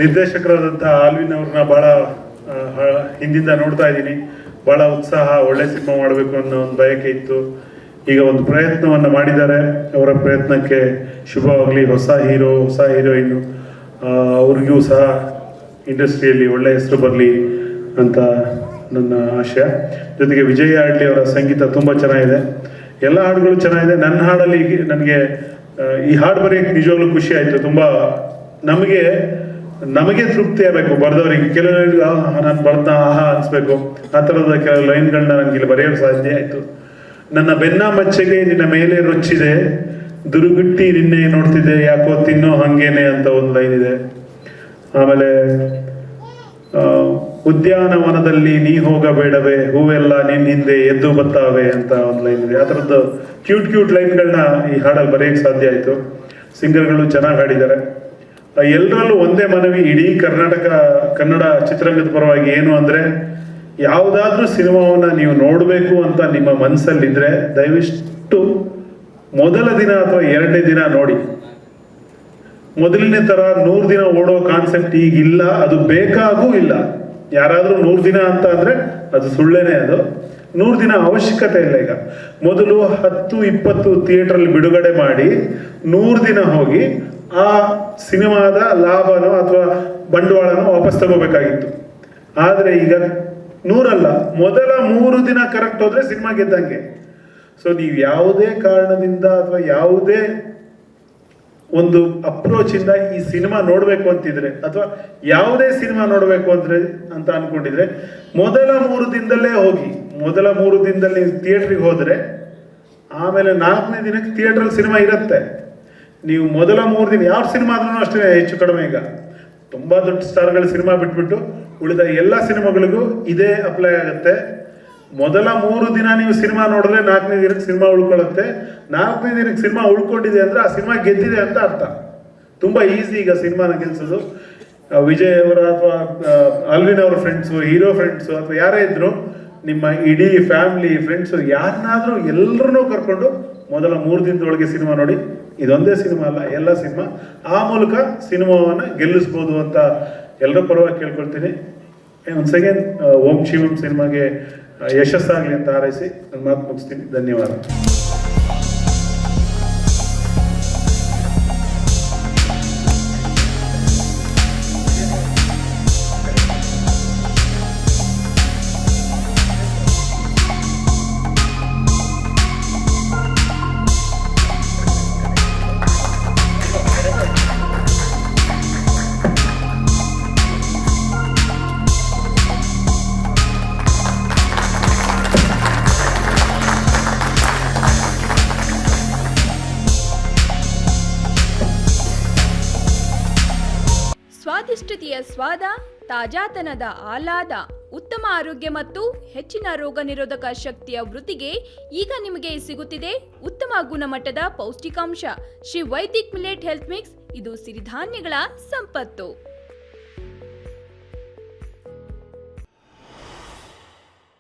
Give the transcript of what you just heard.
ನಿರ್ದೇಶಕರಾದಂಥ Alvin ಅವ್ರನ್ನ ಭಾಳ ಹಿಂದಿಂದ ನೋಡ್ತಾ ಇದ್ದೀನಿ. ಭಾಳ ಉತ್ಸಾಹ, ಒಳ್ಳೆ ಸಿನಿಮಾ ಮಾಡಬೇಕು ಅನ್ನೋ ಒಂದು ಬಯಕೆ ಇತ್ತು. ಈಗ ಒಂದು ಪ್ರಯತ್ನವನ್ನು ಮಾಡಿದ್ದಾರೆ. ಅವರ ಪ್ರಯತ್ನಕ್ಕೆ ಶುಭವಾಗಲಿ. ಹೊಸ ಹೀರೋ, ಹೊಸ ಹೀರೋಯಿನ್ನು ಅವ್ರಿಗೂ ಸಹ ಇಂಡಸ್ಟ್ರಿಯಲ್ಲಿ ಒಳ್ಳೆಯ ಹೆಸರು ಬರಲಿ ಅಂತ ನನ್ನ ಆಶಯ. ಜೊತೆಗೆ ವಿಜಯ್ ಆಡ್ಲಿ ಅವರ ಸಂಗೀತ ತುಂಬ ಚೆನ್ನಾಗಿದೆ. ಎಲ್ಲ ಹಾಡುಗಳು ಚೆನ್ನಾಗಿದೆ. ನನ್ನ ಹಾಡಲ್ಲಿ ನನಗೆ ಈ ಹಾಡು ಬರೆಯೋಕ್ಕೆ ನಿಜವಾಗ್ಲೂ ಖುಷಿ ಆಯಿತು. ತುಂಬ ನಮಗೆ ತೃಪ್ತಿ ಆಗಬೇಕು ಬರೆದವರಿಗೆ. ಕೆಲವರಿಗೆ ನಾನು ಬರ್ತಾ ಆಹಾ ಅನಿಸ್ಬೇಕು. ಆ ಥರದ ಕೆಲವು ಲೈನ್ಗಳನ್ನ ನನಗೆ ಇಲ್ಲಿ ಬರೆಯೋಕ್ಕೆ ಸಾಧ್ಯ ಆಯಿತು. ನನ್ನ ಬೆನ್ನ ಮಚ್ಚೆಗೆ ನಿನ್ನ ಮೇಲೆ ರೊಚ್ಚಿದೆ, ದುರುಗುಟ್ಟಿ ನಿನ್ನೆ ನೋಡ್ತಿದ್ದೆ, ಯಾಕೋ ತಿನ್ನೋ ಹಂಗೇನೆ ಅಂತ ಒಂದು ಲೈನ್ ಇದೆ. ಆಮೇಲೆ ಉದ್ಯಾನವನದಲ್ಲಿ ನೀ ಹೋಗಬೇಡವೇ, ಹೂವೆಲ್ಲ ನಿನ್ನ ಹಿಂದೆ ಎದ್ದು ಬತ್ತಾವೆ ಅಂತ ಒಂದು ಲೈನ್ ಇದೆ. ಆ ಥರದ್ದು ಕ್ಯೂಟ್ ಲೈನ್ಗಳನ್ನ ಈ ಹಾಡಲ್ಲಿ ಬರೆಯೋಕ್ಕೆ ಸಾಧ್ಯ ಆಯಿತು. ಸಿಂಗರ್ಗಳು ಚೆನ್ನಾಗಿ ಹಾಡಿದ್ದಾರೆ. ಎಲ್ಲರಲ್ಲೂ ಒಂದೇ ಮನವಿ, ಇಡೀ ಕನ್ನಡ ಚಿತ್ರರಂಗದ ಪರವಾಗಿ ಏನು ಅಂದರೆ, ಯಾವುದಾದ್ರೂ ಸಿನಿಮಾವನ್ನು ನೀವು ನೋಡಬೇಕು ಅಂತ ನಿಮ್ಮ ಮನಸ್ಸಲ್ಲಿದ್ದರೆ ದಯವಿಟ್ಟು ಮೊದಲ ದಿನ ಅಥವಾ 2ನೇ ದಿನ ನೋಡಿ. ಮೊದಲನೇ ಥರ 100 ದಿನ ಓಡೋ ಕಾನ್ಸೆಪ್ಟ್ ಈಗಿಲ್ಲ, ಅದು ಬೇಕಾಗೂ ಇಲ್ಲ. ಯಾರಾದರೂ 100 ದಿನ ಅಂತ ಅಂದರೆ ಅದು ಸುಳ್ಳೇನೆ. ಅದು 100 ದಿನ ಅವಶ್ಯಕತೆ ಇಲ್ಲ. ಈಗ ಮೊದಲು 10-20 ಥಿಯೇಟ್ರಲ್ಲಿ ಬಿಡುಗಡೆ ಮಾಡಿ 100 ದಿನ ಹೋಗಿ ಆ ಸಿನಿಮಾದ ಲಾಭನೋ ಅಥವಾ ಬಂಡವಾಳನೋ ವಾಪಸ್ ತಗೋಬೇಕಾಗಿತ್ತು. ಆದರೆ ಈಗ 100 ಅಲ್ಲ, ಮೊದಲ 3 ದಿನ ಕರೆಕ್ಟ್ ಹೋದ್ರೆ ಸಿನಿಮಾ ಗೆದ್ದಂಗೆ. ಸೊ ನೀವು ಯಾವುದೇ ಕಾರಣದಿಂದ ಅಥವಾ ಯಾವುದೇ ಒಂದು ಅಪ್ರೋಚ್ ಇಂದ ಈ ಸಿನಿಮಾ ನೋಡ್ಬೇಕು ಅಂತಿದ್ರೆ, ಅಥವಾ ಯಾವುದೇ ಸಿನಿಮಾ ನೋಡ್ಬೇಕು ಅಂತ ಅನ್ಕೊಂಡಿದ್ರೆ, ಮೊದಲ 3 ದಿನದಲ್ಲೇ ಹೋಗಿ. ಮೊದಲ 3 ದಿನದಲ್ಲಿ ಥಿಯೇಟ್ರಿಗೆ ಹೋದ್ರೆ ಆಮೇಲೆ 4ನೇ ದಿನಕ್ಕೆ ಥಿಯೇಟ್ರಲ್ಲಿ ಸಿನಿಮಾ ಇರುತ್ತೆ. ನೀವು ಮೊದಲ 3 ದಿನ ಯಾವ ಸಿನಿಮಾ ಆದ್ರೂ ಅಷ್ಟೇ ಹೆಚ್ಚು ಕಡಿಮೆ. ಈಗ ತುಂಬಾ ದೊಡ್ಡ ಸ್ಟಾರ್ಗಳ ಸಿನಿಮಾ ಬಿಟ್ಬಿಟ್ಟು ಉಳಿದ ಎಲ್ಲ ಸಿನಿಮಾಗಳಿಗೂ ಇದೇ ಅಪ್ಲೈ ಆಗುತ್ತೆ. ಮೊದಲ 3 ದಿನ ನೀವು ಸಿನಿಮಾ ನೋಡಿದ್ರೆ 4ನೇ ದಿನಕ್ಕೆ ಸಿನಿಮಾ ಉಳ್ಕೊಳ್ಳುತ್ತೆ. 4ನೇ ದಿನಕ್ಕೆ ಸಿನಿಮಾ ಉಳ್ಕೊಂಡಿದೆ ಅಂದ್ರೆ ಆ ಸಿನಿಮಾ ಗೆದ್ದಿದೆ ಅಂತ ಅರ್ಥ. ತುಂಬಾ ಈಸಿ ಈಗ ಸಿನಿಮಾನ ಗೆಲ್ಸೋದು. ವಿಜಯ್ ಅವರ ಅಥವಾ ಆಲ್ವಿನ್ ಅವರ ಫ್ರೆಂಡ್ಸು, ಹೀರೋ ಫ್ರೆಂಡ್ಸು ಅಥವಾ ಯಾರೇ ಇದ್ರು, ನಿಮ್ಮ ಇಡೀ ಫ್ಯಾಮಿಲಿ ಫ್ರೆಂಡ್ಸು ಯಾರನ್ನಾದ್ರೂ ಎಲ್ಲರನ್ನೂ ಕರ್ಕೊಂಡು ಮೊದಲ 3 ದಿನದೊಳಗೆ ಸಿನಿಮಾ ನೋಡಿ. ಇದೊಂದೇ ಸಿನಿಮಾ ಅಲ್ಲ, ಎಲ್ಲ ಸಿನಿಮಾ. ಆ ಮೂಲಕ ಸಿನಿಮಾವನ್ನು ಗೆಲ್ಲಿಸ್ಬೋದು ಅಂತ ಎಲ್ಲರ ಪರವಾಗಿ ಕೇಳ್ಕೊಳ್ತೀನಿ. ಒಂದು ಸೆಕೆಂಡ್ ಓಂ ಶಿವಂ ಸಿನಿಮಾಗೆ ಯಶಸ್ಸಾಗಲಿ ಅಂತ ಹಾರೈಸಿ ನನ್ನ ಮಾತು ಮುಗಿಸ್ತೀನಿ. ಧನ್ಯವಾದ. ಸ್ವಾದಿಷ್ಟತೆಯ ಸ್ವಾದ, ತಾಜಾತನದ ಆಹ್ಲಾದ, ಉತ್ತಮ ಆರೋಗ್ಯ ಮತ್ತು ಹೆಚ್ಚಿನ ರೋಗ ನಿರೋಧಕ ಶಕ್ತಿಯ ವೃದ್ಧಿಗೆ ಈಗ ನಿಮಗೆ ಸಿಗುತ್ತಿದೆ ಉತ್ತಮ ಗುಣಮಟ್ಟದ ಪೌಷ್ಟಿಕಾಂಶ Shri Vaidik millet health mix. ಇದು ಸಿರಿಧಾನ್ಯಗಳ ಸಂಪತ್ತು.